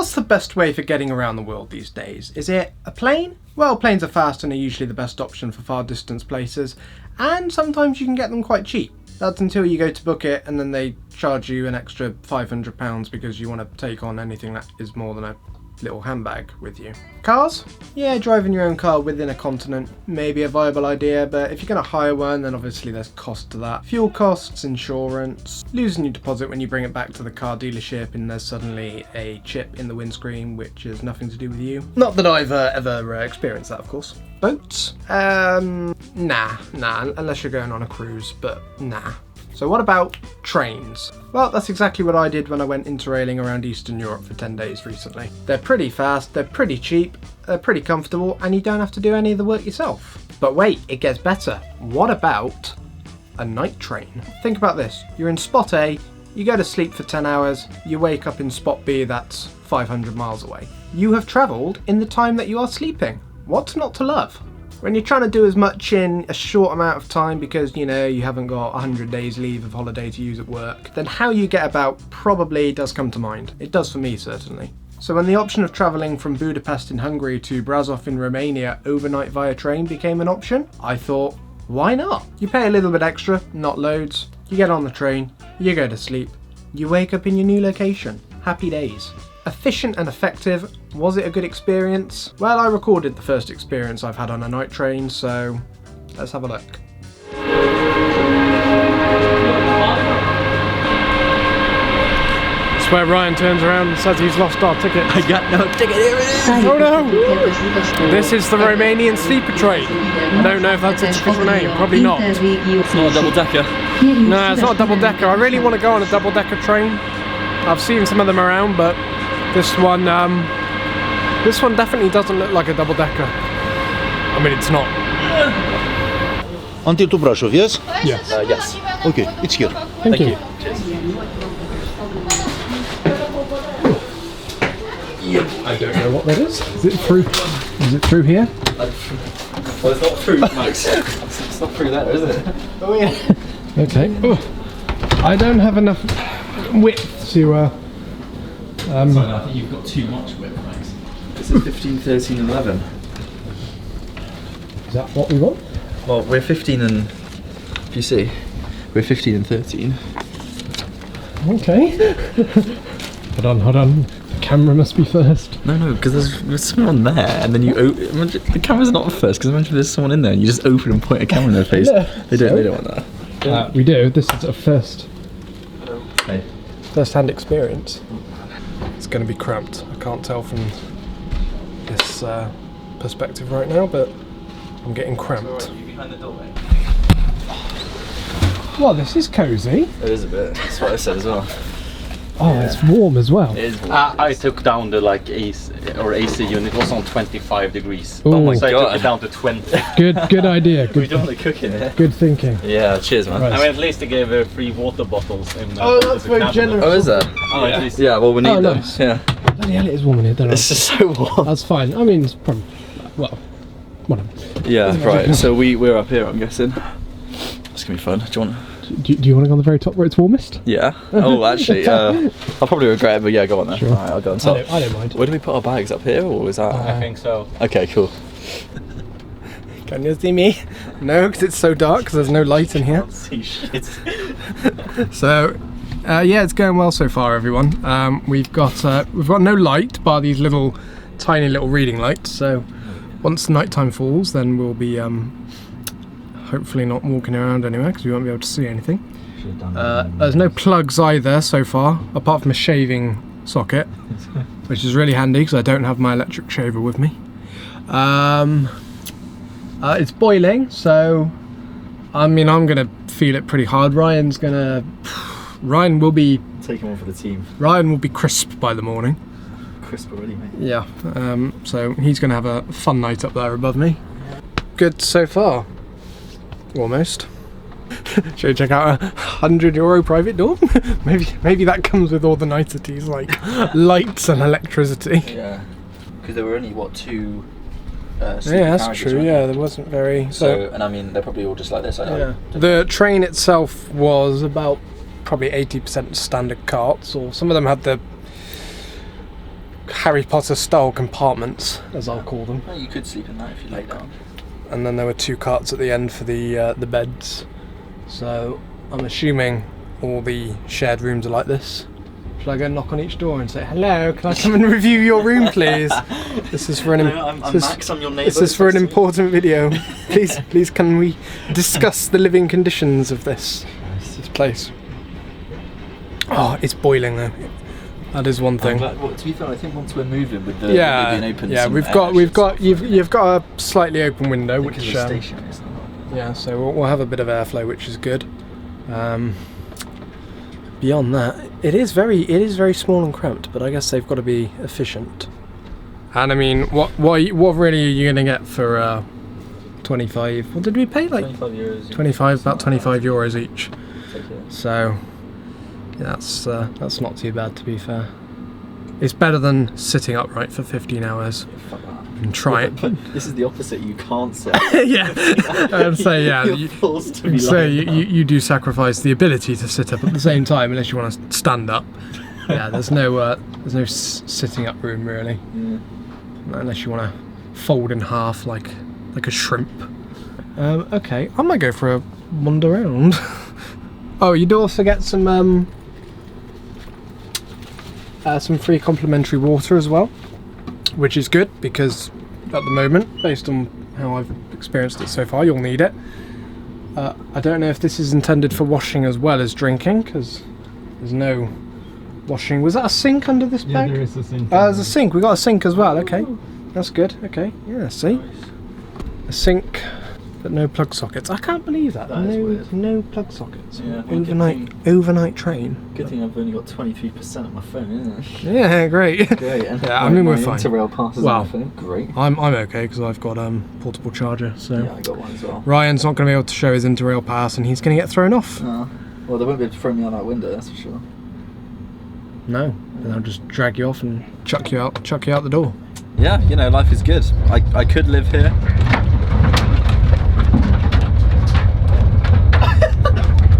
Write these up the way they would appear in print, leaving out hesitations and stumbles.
What's the best way for getting around the world these days? Is it a plane? Well, planes are fast and are usually the best option for far distance places, and sometimes you can get them quite cheap. That's until you go to book it and then they charge you an extra £500 because you want to take on anything that is more than a little handbag with you. Cars? Yeah, driving your own car within a continent may be a viable idea, but if you're going to hire one, then obviously there's cost to that. Fuel costs, insurance, losing your deposit when you bring it back to the car dealership and there's suddenly a chip in the windscreen which has nothing to do with you. Not that I've ever experienced that, of course. Boats? Nah, unless you're going on a cruise, but nah. So what about trains? Well, that's exactly what I did when I went interrailing around Eastern Europe for 10 days recently. They're pretty fast, they're pretty cheap, they're pretty comfortable, and you don't have to do any of the work yourself. But wait, it gets better. What about a night train? Think about this. You're in spot A, you go to sleep for 10 hours, you wake up in spot B that's 500 miles away. You have travelled in the time that you are sleeping. What's not to love? When you're trying to do as much in a short amount of time because, you know, you haven't got 100 days leave of holiday to use at work, then how you get about probably does come to mind. It does for me, certainly. So when the option of travelling from Budapest in Hungary to Brasov in Romania overnight via train became an option, I thought, why not? You pay a little bit extra, not loads, you get on the train, you go to sleep, you wake up in your new location. Happy days. Efficient and effective. Was it a good experience? Well, I recorded the first experience I've had on a night train, so let's have a look. It's where Ryan turns around and says he's lost our ticket. I got no ticket, here it is! Oh no! This is the Romanian sleeper train. I don't know if that's its proper name, probably not. It's not a double-decker. No, it's not a double-decker. I really want to go on a double-decker train. I've seen some of them around, but this one definitely doesn't look like a double-decker. I mean, it's not. Until to Brasov, yes? Yes. Yes. Okay, it's here. Thank you. I don't know what that is. Is it through? Is it through here? Well, it's not through, Max. It's not through there, is it? Oh yeah. Okay. Oh, I don't have enough width to. Sorry, I think you've got too much width, Max. This is 15, 13, 11. Is that what we want? Well, we're 15 and. If you see, we're 15 and 13. Okay. Hold on. The camera must be first. No, because there's someone there, and then you open. The camera's not first, because imagine there's someone in there, and you just open and point a camera in their face. Yeah. They don't want that. We do. This is a first. Hey. First-hand experience. It's going to be cramped. I can't tell from this perspective right now, but I'm getting cramped. You behind the doorway? Well, this is cosy. It is a bit. That's what I said as well. Oh, yeah. It's warm as well. It is warm. I took down the AC unit. It was on 25 degrees. Ooh. Oh my So god. I took it down to 20. Good idea. We don't want to cook in here. Good thinking. Yeah, cheers, man. Right. I mean, at least they gave 3 water bottles in Oh, that's the very cabinet. generous. Oh, is there? Oh, at least. Yeah, well, we need Oh, them. nice. Yeah. Bloody hell, it is warm in here, don't It's just so warm. That's fine. I mean, it's probably, well, whatever. Yeah, right. So we're up here, I'm guessing. It's gonna be fun. Do you want? Do you want to go on the very top where it's warmest? Yeah. Oh, actually, I'll probably regret it, but yeah, go on then. Sure. Alright, I'll go on top. I don't mind. Where do we put our bags? Up here, or is that? I think so. Okay, cool. Can you see me? No, because it's so dark, because there's no light in here. See shit. So, yeah, it's going well so far, everyone. We've got no light, bar these tiny little reading lights. So, once nighttime falls, then we'll be hopefully not walking around anywhere because we won't be able to see anything. There's no plugs either so far, apart from a shaving socket, which is really handy because I don't have my electric shaver with me. It's boiling, so I mean I'm gonna feel it pretty hard. Ryan will be Taking one for the team. Ryan will be crisp by the morning. Crisp already, mate. Yeah, so he's gonna have a fun night up there above me. Good so far. Almost. Should we check out a €100 private dorm? maybe that comes with all the niceties like lights and electricity. Yeah, because there were only what 2. Yeah, that's true. Yeah, there wasn't very. So, and I mean, they're probably all just like this. Yeah. The train itself was about probably 80% standard carts, or some of them had the Harry Potter style compartments, as I'll call them. Well, you could sleep in that if you lay down. And then there were 2 carts at the end for the beds. So I'm assuming all the shared rooms are like this. Should I go knock on each door and say, hello, can I come and review your room, please? This is for an I'm Max, I'm your neighbour. This is for an important video. Please, can we discuss the living conditions of this place? Oh, it's boiling though. That is one thing. Well, to be fair, I think once we're moving with the being open, you've got a slightly open window, which station, yeah, so we'll have a bit of airflow, which is good. Beyond that, it is very small and cramped, but I guess they've got to be efficient. And I mean, what really are you going to get for 25? What did we pay? Like 25 euros. 25, about 25 euros each. So yeah, that's not too bad, to be fair. It's better than sitting upright for 15 hours. Fuck that. And try it. But this is the opposite. You can't sit. Yeah, I'd say yeah. You're forced to be so you do sacrifice the ability to sit up at the same time, unless you want to stand up. Yeah, there's no sitting up room really, unless you want to fold in half like a shrimp. Okay, I might go for a wander around. Oh, you do also get some free complimentary water as well, which is good because at the moment, based on how I've experienced it so far, you'll need it. I don't know if this is intended for washing as well as drinking, because there's no washing. Was that a sink under this bag? Yeah, there is a sink. There's a sink. We got a sink as well. Okay, that's good. Okay, yeah. See, a sink, but no plug sockets. I can't believe that. That is weird. No plug sockets. Yeah, well, Overnight train. Good thing I've only got 23% on my phone, isn't it? Yeah, great. Great. And Yeah, I mean, we're fine. Interrail passes Well, on my phone. Great. I'm okay because I've got portable charger. So Yeah, I got one as well. Ryan's not going to be able to show his Interrail pass, and he's going to get thrown off. Well, they won't be able to throw me out that window, that's for sure. No, and I'll just drag you off and chuck you out the door. Yeah, you know, life is good. I could live here.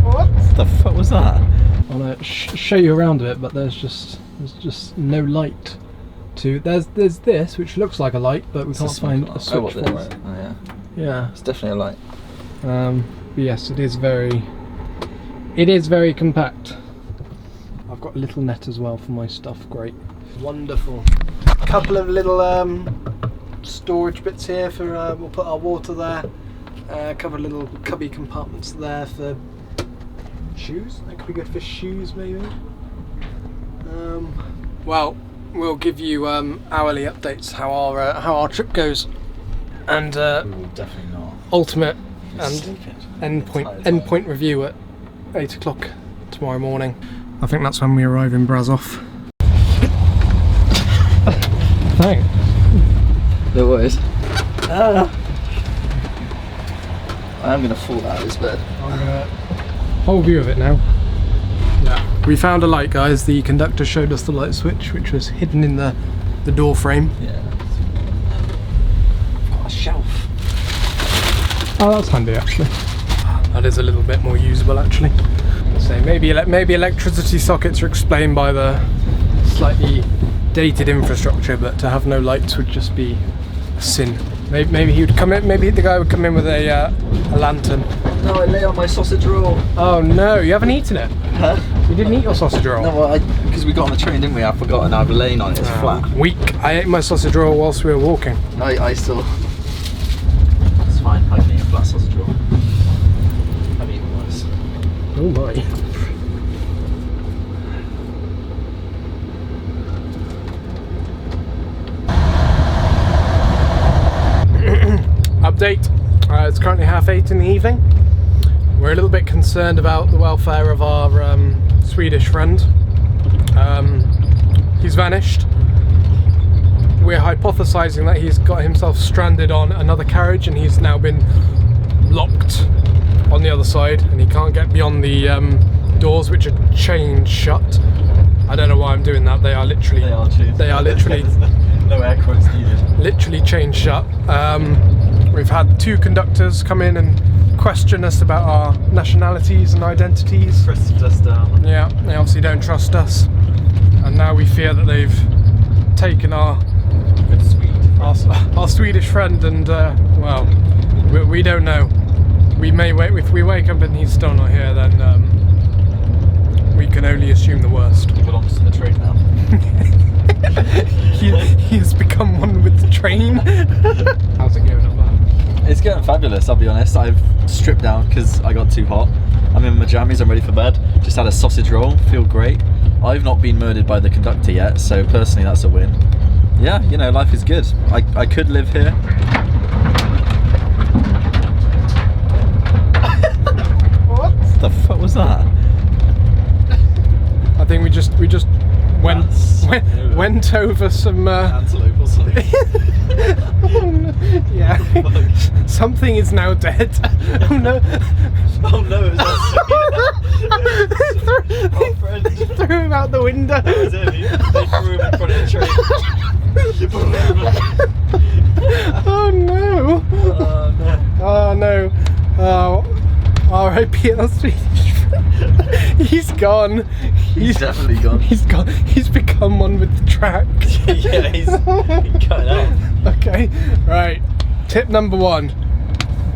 What? The fuck was that? I'll show you around a bit, but there's just no light. There's this which looks like a light, but we can't find a switch for it. Oh yeah, Yeah. it's definitely a light. But yes, it is very compact. I've got a little net as well for my stuff. Great, wonderful. A couple of little storage bits here for we'll put our water there. A couple of little cubby compartments there for shoes. That could be good for shoes, maybe. Well, we'll give you hourly updates how our trip goes, and We will definitely not. ultimate and endpoint review at 8 o'clock tomorrow morning. I think that's when we arrive in Brasov. Thanks. No worries. I'm gonna fall out of this bed. I'm gonna whole view of it now. Yeah. We found a light, guys. The conductor showed us the light switch, which was hidden in the door frame. Yeah. I've got a shelf. Oh, that's handy actually. That is a little bit more usable actually. So maybe electricity sockets are explained by the slightly dated infrastructure, but to have no lights would just be a sin. Maybe he would come in. Maybe the guy would come in with a lantern. No, I lay on my sausage roll. Oh no, you haven't eaten it. Huh? You didn't eat your sausage roll. No, well, because we got on the train, didn't we? I forgot, and I was laying on it. It's flat. Weak. I ate my sausage roll whilst we were walking. I still. It's fine. I can eat a flat sausage roll. I've eaten worse. Oh my. Update. It's currently 8:30 in the evening. We're a little bit concerned about the welfare of our Swedish friend. He's vanished. We're hypothesizing that he's got himself stranded on another carriage and he's now been locked on the other side and he can't get beyond the doors, which are chained shut. I don't know why I'm doing that. They are literally No air quotes needed. literally chained shut. We've had 2 conductors come in and question us about our nationalities and identities. Pressed us down. Yeah, they obviously don't trust us, and now we fear that they've taken our Swedish friend, and well, we don't know. We may wait. If we wake up and he's still not here, then we can only assume the worst. He belongs to the train now. he has become one with the train. How's it going up there? It's going fabulous, I'll be honest. I've stripped down because I got too hot. I'm in my jammies, I'm ready for bed. Just had a sausage roll, feel great. I've not been murdered by the conductor yet, so personally that's a win. Yeah, you know, life is good. I could live here. What? What the fuck was that? I think we just went over some Antelope or something. yeah. Something is now dead. Oh no. Oh no, it was They threw him out the window. They threw him in front of the train. Oh no. Oh no. Oh no. Oh, R.I.P. our Swedish friend. He's gone. He's definitely gone. He's gone. He's become one with the track. Yeah, he's cutting out. Okay, right. Tip number 1.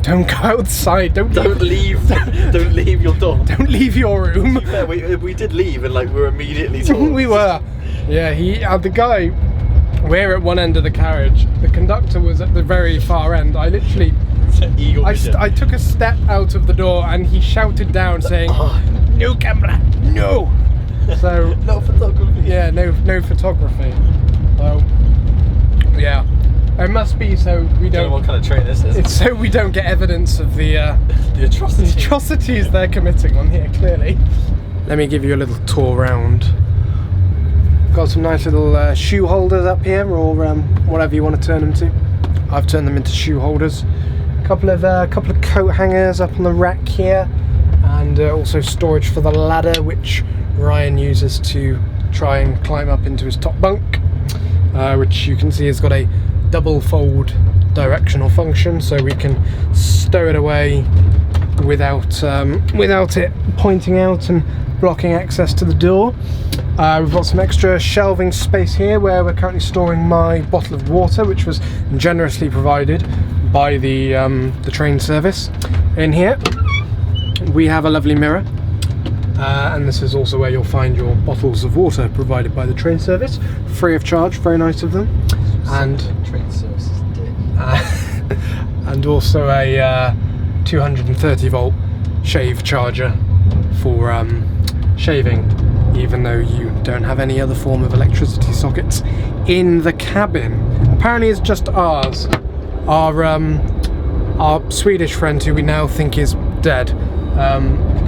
Don't go outside. Don't leave. Don't leave your door. Don't leave your room. Yeah, we did leave and like we were immediately told. We were. Yeah, the guy. We're at one end of the carriage. The conductor was at the very far end. I literally. I took a step out of the door and he shouted down saying, "No camera, no." So no photography. Yeah, no photography. So yeah, it must be so we don't. Know what kind of train this is. It's so we don't get evidence of the atrocities they're committing on here. Clearly. Let me give you a little tour round. Got some nice little shoe holders up here, or whatever you want to turn them to. I've turned them into shoe holders. Couple of coat hangers up on the rack here, and also storage for the ladder, which Ryan uses to try and climb up into his top bunk, which you can see has got a double fold directional function, so we can stow it away without it pointing out and blocking access to the door. We've got some extra shelving space here where we're currently storing my bottle of water, which was generously provided by the train service. In here we have a lovely mirror, and this is also where you'll find your bottles of water provided by the train service, free of charge. Very nice of them. And train service is dick. And also a 230 volt shave charger for shaving, even though you don't have any other form of electricity sockets in the cabin. Apparently it's just ours. Our Swedish friend, who we now think is dead,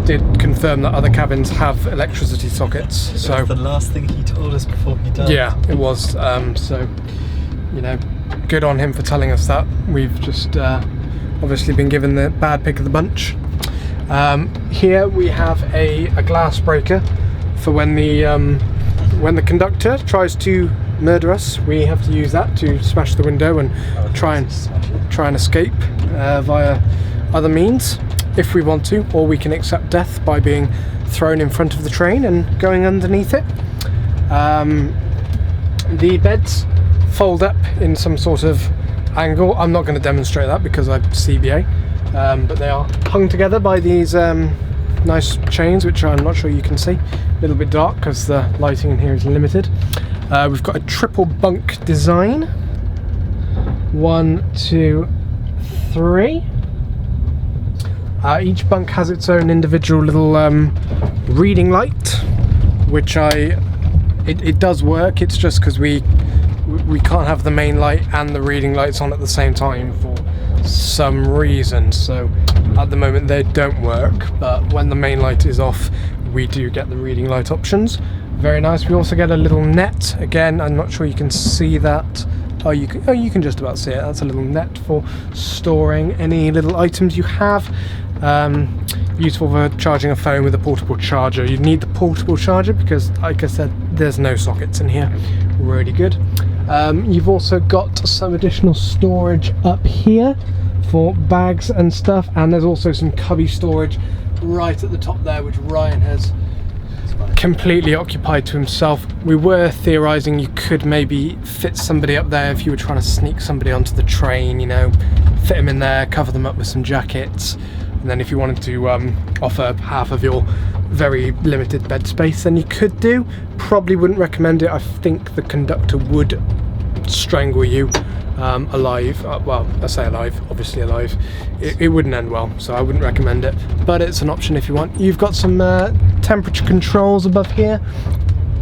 did confirm that other cabins have electricity sockets. So that's the last thing he told us before he died. yeah, it was. So you know, good on him for telling us that. We've just obviously been given the bad pick of the bunch. Here we have a glass breaker for when the conductor tries to murder us. We have to use that to smash the window and try and escape via other means if we want to, or we can accept death by being thrown in front of the train and going underneath it. The beds fold up in some sort of angle. I'm not going to demonstrate that because I'm CBA, but they are hung together by these nice chains, which I'm not sure you can see. A little bit dark because the lighting in here is limited. We've got a triple bunk design. 1, 2, 3. Each bunk has its own individual little reading light, which it does work. It's just because we can't have the main light and the reading lights on at the same time for some reason. So at the moment they don't work, but when the main light is off, we do get the reading light options. Very nice. We also get a little net. Again, I'm not sure you can see that. Oh, you can just about see it. That's a little net for storing any little items you have. Useful for charging a phone with a portable charger. You need the portable charger because, like I said, there's no sockets in here. Really good. You've also got some additional storage up here for bags and stuff, and there's also some cubby storage right at the top there, which Ryan has completely occupied to himself. We were theorising you could maybe fit somebody up there if you were trying to sneak somebody onto the train, you know, fit them in there, cover them up with some jackets, and then if you wanted to offer half of your very limited bed space, then you could do. Probably wouldn't recommend it. I think the conductor would strangle you alive. Well, I say alive, obviously alive. It wouldn't end well, so I wouldn't recommend it, but it's an option if you want. You've got some temperature controls above here,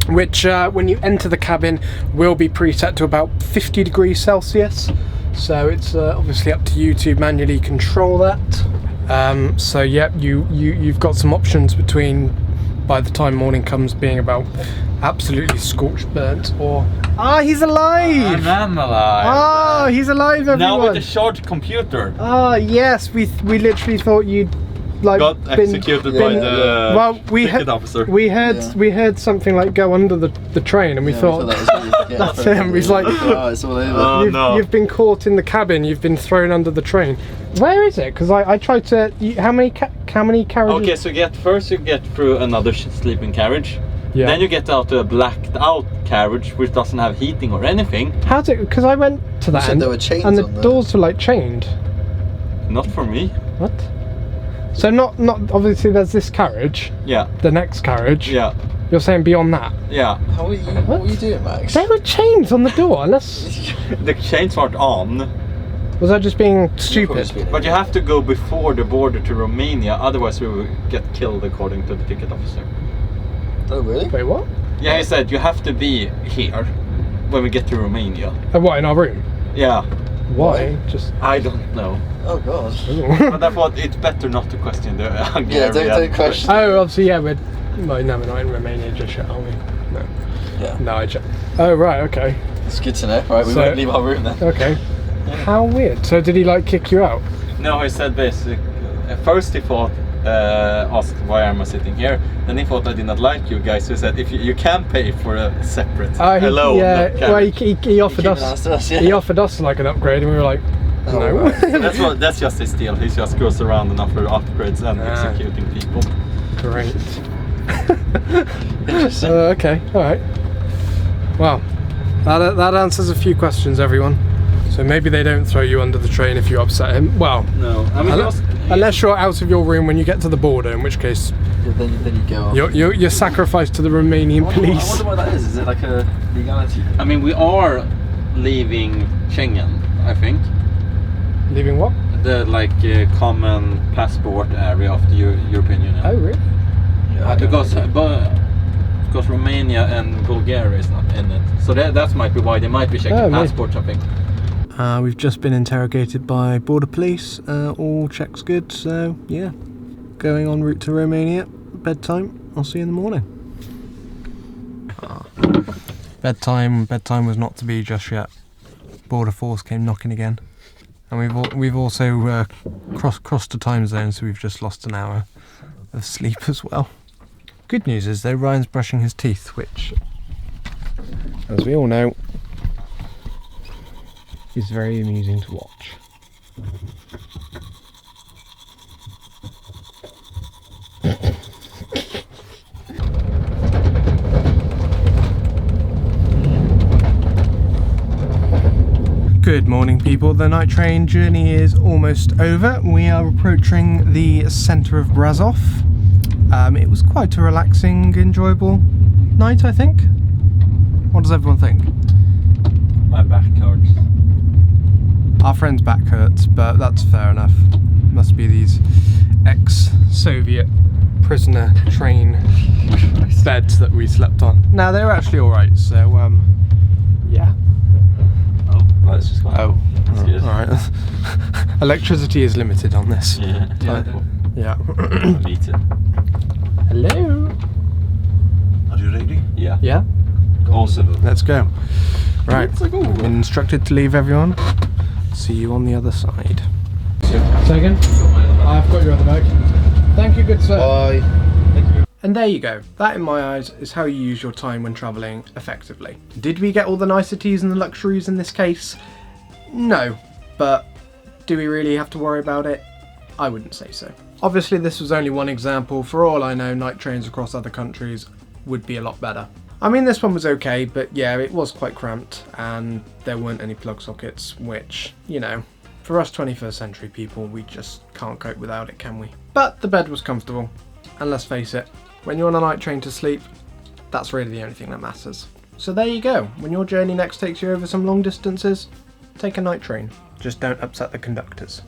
which when you enter the cabin will be preset to about 50 degrees Celsius, so it's obviously up to you to manually control that. So yeah, you've got some options between, by the time morning comes, being about absolutely scorched burnt or he's alive! I'm alive. Oh, he's alive, everyone! Now with the short computer. Oh yes, we literally thought you'd like Got executed by the well, ticket officer. we heard something like go under the train, and we thought that's him. He's like, it's all over. you've been caught in the cabin. You've been thrown under the train. Where is it? Because I tried to. How many carriages? Okay, so first you get through another sleeping carriage. Yeah. Then you get out to a blacked out carriage which doesn't have heating or anything. How's it? Because I went to that end, there were chains and the on there. doors were like chained. Not for me. What? So not obviously. There's this carriage. Yeah. The next carriage. Yeah. You're saying beyond that? Yeah. What were you doing, Max? There were chains on the door. Unless The chains aren't on. was I just being stupid? But you have to go before the border to Romania, otherwise we will get killed according to the ticket officer. Oh, really? Wait, what? Yeah, he said you have to be here when we get to Romania. What, in our room? Yeah. Why? Just. I don't know. Oh, God. But I thought it's better not to question the Hungarian. Yeah, don't question. Oh, obviously, yeah, we're no, we're not in Romania just yet, are we? No. Yeah. No, Oh, right, okay. It's good to know. Right, we won't leave our room then. Okay. How weird. So, did he like kick you out? No, he said this. At first he thought, asked why am I sitting here. Then he thought I did not like you guys. So he said if you can pay for a separate alone. Yeah, well, he offered us, yeah. He offered us like an upgrade, and we were like, no. Right. That's just his deal. He just goes around and offers upgrades and executing people. Great. Interesting. Okay, all right. Well, that answers a few questions, everyone. So maybe they don't throw you under the train if you upset him. Well, No, I mean unless you're out of your room when you get to the border, in which case Yeah, then you go off. you're sacrificed to the Romanian I police. wonder what that is. Is it like a legality? I mean we are leaving Schengen, I think. Leaving what? The common passport area of the European Union. Oh, really? Yeah, Because Romania and Bulgaria is not in it, so that might be why they might be checking passports. I think. We've just been interrogated by border police. All checks good, so yeah. Going en route to Romania. Bedtime. I'll see you in the morning. Bedtime was not to be just yet. Border force came knocking again, and we've also crossed the time zone, so we've just lost an hour of sleep as well. Good news is though, Ryan's brushing his teeth, which, as we all know, is very amusing to watch. Good morning, people. The night train journey is almost over. We are approaching the centre of Brasov. It was quite a relaxing, enjoyable night, I think. What does everyone think? My back hurts. Our friend's back hurts, but that's fair enough. Must be these ex-Soviet prisoner train beds that we slept on. No, they were actually alright, so yeah. Oh, well, it's just gone. Oh, Excuse. alright. Electricity is limited on this. Yeah. Me too. Hello? Are you ready? Yeah. Yeah? Awesome. Let's go. Right, we've been instructed to leave, everyone. See you on the other side. Second? I've got your other bag. Thank you, good sir. Bye. And there you go. That, in my eyes, is how you use your time when travelling effectively. Did we get all the niceties and the luxuries in this case? No. But do we really have to worry about it? I wouldn't say so. Obviously, this was only one example. For all I know, night trains across other countries would be a lot better. I mean, this one was okay, but yeah, it was quite cramped and there weren't any plug sockets, which, you know, for us 21st century people, we just can't cope without it, can we? But the bed was comfortable, and let's face it, when you're on a night train to sleep, that's really the only thing that matters. So there you go, when your journey next takes you over some long distances, take a night train. Just don't upset the conductors.